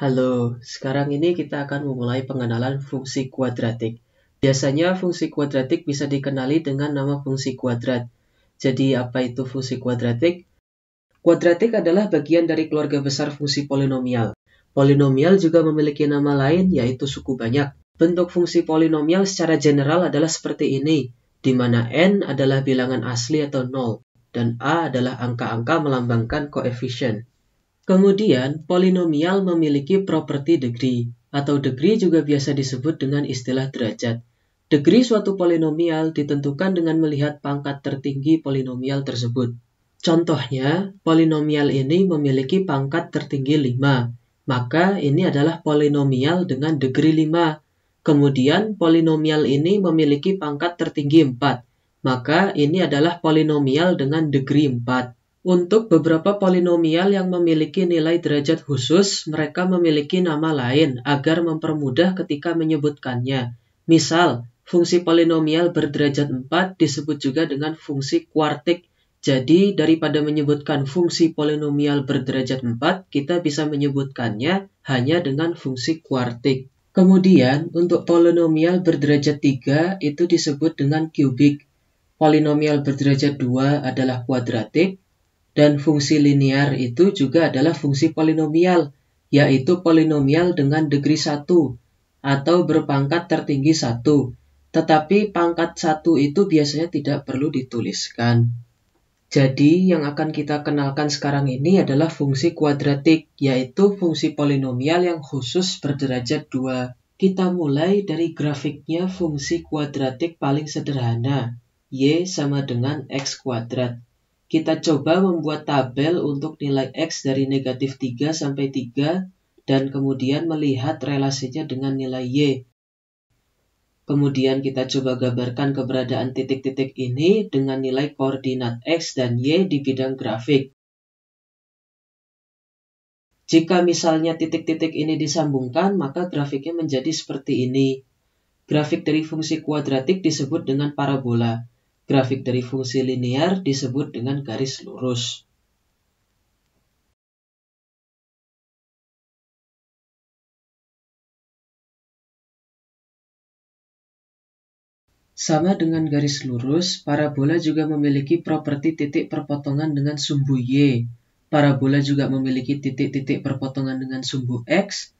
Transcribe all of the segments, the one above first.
Halo, sekarang ini kita akan memulai pengenalan fungsi kuadratik. Biasanya fungsi kuadratik bisa dikenali dengan nama fungsi kuadrat. Jadi apa itu fungsi kuadratik? Kuadratik adalah bagian dari keluarga besar fungsi polinomial. Polinomial juga memiliki nama lain yaitu suku banyak. Bentuk fungsi polinomial secara general adalah seperti ini, di mana n adalah bilangan asli atau 0, dan a adalah angka-angka melambangkan koefisien. Kemudian, polinomial memiliki properti degree, atau degree juga biasa disebut dengan istilah derajat. Degree suatu polinomial ditentukan dengan melihat pangkat tertinggi polinomial tersebut. Contohnya, polinomial ini memiliki pangkat tertinggi 5, maka ini adalah polinomial dengan degree 5. Kemudian, polinomial ini memiliki pangkat tertinggi 4, maka ini adalah polinomial dengan degree 4. Untuk beberapa polinomial yang memiliki nilai derajat khusus, mereka memiliki nama lain agar mempermudah ketika menyebutkannya. Misal, fungsi polinomial berderajat 4 disebut juga dengan fungsi kuartik. Jadi, daripada menyebutkan fungsi polinomial berderajat 4, kita bisa menyebutkannya hanya dengan fungsi kuartik. Kemudian, untuk polinomial berderajat 3 itu disebut dengan kubik. Polinomial berderajat 2 adalah kuadratik. Dan fungsi linear itu juga adalah fungsi polinomial, yaitu polinomial dengan degree 1, atau berpangkat tertinggi 1. Tetapi pangkat 1 itu biasanya tidak perlu dituliskan. Jadi yang akan kita kenalkan sekarang ini adalah fungsi kuadratik, yaitu fungsi polinomial yang khusus berderajat 2. Kita mulai dari grafiknya fungsi kuadratik paling sederhana, y sama dengan x kuadrat. Kita coba membuat tabel untuk nilai x dari negatif 3 sampai 3 dan kemudian melihat relasinya dengan nilai y. Kemudian kita coba gambarkan keberadaan titik-titik ini dengan nilai koordinat x dan y di bidang grafik. Jika misalnya titik-titik ini disambungkan, maka grafiknya menjadi seperti ini. Grafik dari fungsi kuadratik disebut dengan parabola. Grafik dari fungsi linear disebut dengan garis lurus. Sama dengan garis lurus, parabola juga memiliki properti titik perpotongan dengan sumbu y. Parabola juga memiliki titik-titik perpotongan dengan sumbu x.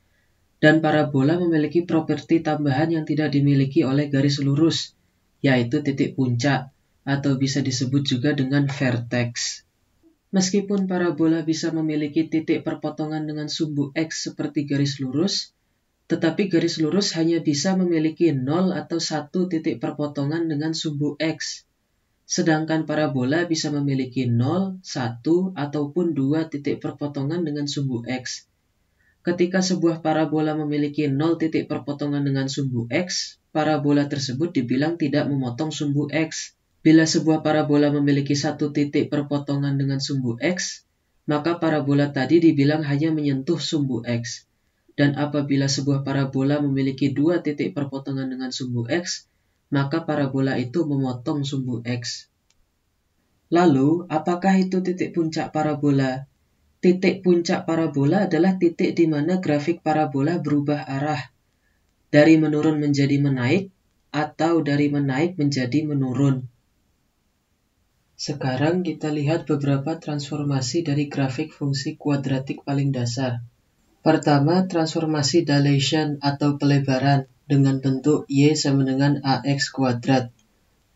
Dan parabola memiliki properti tambahan yang tidak dimiliki oleh garis lurus, yaitu titik puncak, atau bisa disebut juga dengan vertex. Meskipun parabola bisa memiliki titik perpotongan dengan sumbu x seperti garis lurus, tetapi garis lurus hanya bisa memiliki 0 atau 1 titik perpotongan dengan sumbu x. Sedangkan parabola bisa memiliki 0, 1, ataupun 2 titik perpotongan dengan sumbu x. Ketika sebuah parabola memiliki 0 titik perpotongan dengan sumbu x, parabola tersebut dibilang tidak memotong sumbu x. Bila sebuah parabola memiliki 1 titik perpotongan dengan sumbu x, maka parabola tadi dibilang hanya menyentuh sumbu x. Dan apabila sebuah parabola memiliki 2 titik perpotongan dengan sumbu x, maka parabola itu memotong sumbu x. Lalu, apakah itu titik puncak parabola? Titik puncak parabola adalah titik di mana grafik parabola berubah arah, dari menurun menjadi menaik, atau dari menaik menjadi menurun. Sekarang kita lihat beberapa transformasi dari grafik fungsi kuadratik paling dasar. Pertama, transformasi dilation atau pelebaran dengan bentuk y sama dengan ax kuadrat.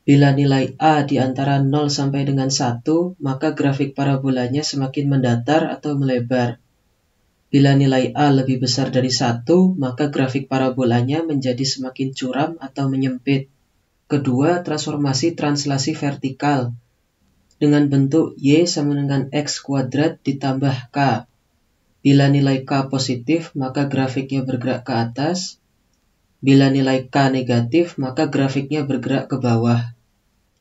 Bila nilai a di antara 0 sampai dengan 1, maka grafik parabolanya semakin mendatar atau melebar. Bila nilai a lebih besar dari 1, maka grafik parabolanya menjadi semakin curam atau menyempit. Kedua, transformasi translasi vertikal dengan bentuk y sama dengan x kuadrat ditambah k. Bila nilai k positif, maka grafiknya bergerak ke atas. Bila nilai k negatif, maka grafiknya bergerak ke bawah.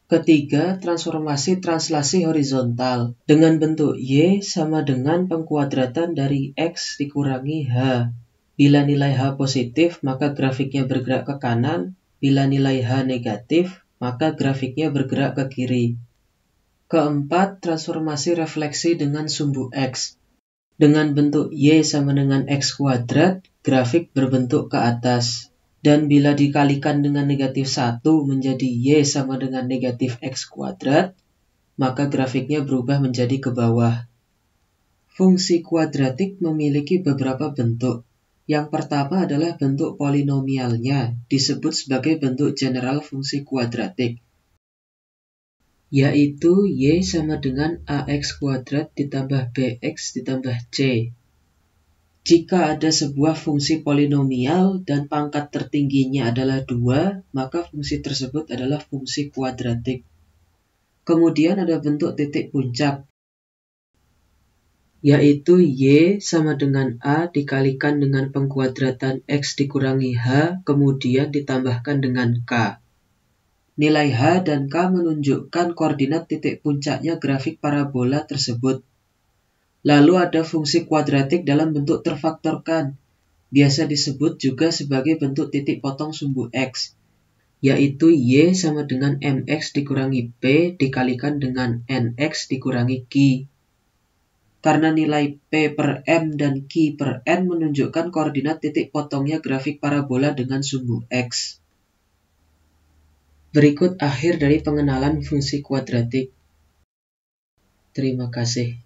Ketiga, transformasi translasi horizontal dengan bentuk y sama dengan pengkuadratan dari x dikurangi h. Bila nilai h positif, maka grafiknya bergerak ke kanan. Bila nilai h negatif, maka grafiknya bergerak ke kiri. Keempat, transformasi refleksi dengan sumbu x. Dengan bentuk Y sama dengan X kuadrat, grafik berbentuk ke atas. Dan bila dikalikan dengan negatif 1 menjadi Y sama dengan negatif X kuadrat, maka grafiknya berubah menjadi ke bawah. Fungsi kuadratik memiliki beberapa bentuk. Yang pertama adalah bentuk polinomialnya, disebut sebagai bentuk general fungsi kuadratik, yaitu Y sama dengan AX kuadrat ditambah BX ditambah C. Jika ada sebuah fungsi polinomial dan pangkat tertingginya adalah 2, maka fungsi tersebut adalah fungsi kuadratik. Kemudian ada bentuk titik puncak, yaitu Y sama dengan A dikalikan dengan pengkuadratan X dikurangi H, kemudian ditambahkan dengan K. Nilai H dan K menunjukkan koordinat titik puncaknya grafik parabola tersebut. Lalu ada fungsi kuadratik dalam bentuk terfaktorkan, biasa disebut juga sebagai bentuk titik potong sumbu X, yaitu Y sama dengan MX dikurangi P dikalikan dengan NX dikurangi Q. Karena nilai P per M dan Q per N menunjukkan koordinat titik potongnya grafik parabola dengan sumbu X. Berikut akhir dari pengenalan fungsi kuadratik. Terima kasih.